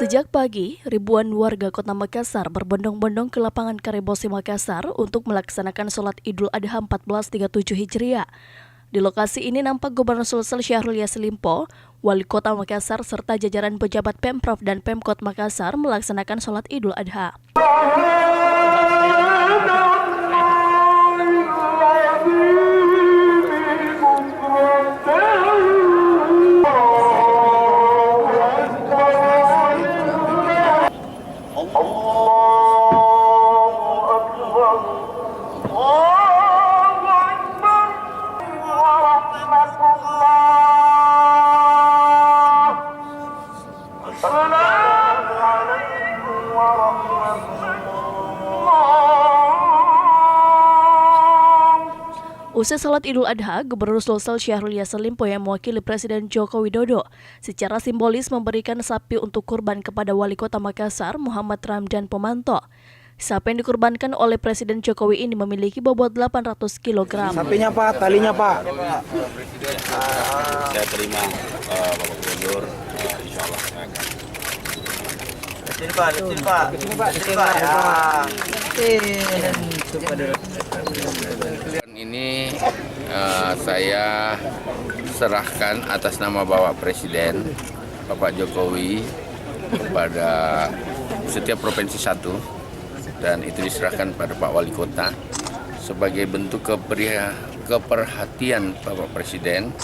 Sejak pagi, ribuan warga kota Makassar berbondong-bondong ke lapangan Karebosi Makassar untuk melaksanakan sholat Idul Adha 1437 Hijriah. Di lokasi ini nampak Gubernur Sulsel Syahrul Yassin Limpo, Wali Kota Makassar serta jajaran pejabat Pemprov dan Pemkot Makassar melaksanakan sholat Idul Adha. Usai salat Idul Adha, Gubernur Sulsel Syahrul Yassin Limpo yang mewakili Presiden Joko Widodo secara simbolis memberikan sapi untuk kurban kepada Wali Kota Makassar, Muhammad Ramdan Pomanto. Sapi yang dikurbankan oleh Presiden Jokowi ini memiliki bobot 800 kg. Sapinya Pak, talinya Pak. Saya terima Bapak Gubernur, insya Allah saya akan. Ini saya serahkan atas nama Bapak Presiden, Bapak Jokowi, kepada setiap provinsi satu, dan itu diserahkan pada Pak Wali Kota sebagai bentuk keperhatian Bapak Presiden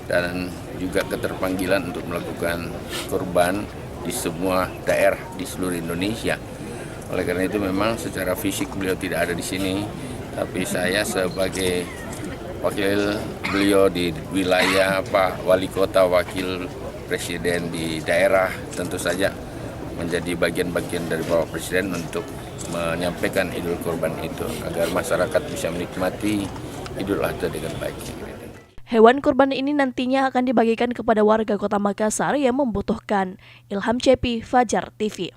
dan juga keterpanggilan untuk melakukan kurban di semua daerah di seluruh Indonesia. Oleh karena itu memang secara fisik beliau tidak ada di sini, tapi saya sebagai wakil beliau di wilayah, Pak Wali Kota, wakil Presiden di daerah, tentu saja menjadi bagian-bagian dari Bapak Presiden untuk menyampaikan Idul Kurban itu agar masyarakat bisa menikmati Idul Adha dengan baik. Hewan kurban ini nantinya akan dibagikan kepada warga kota Makassar yang membutuhkan. Ilham Cepi, Fajar TV.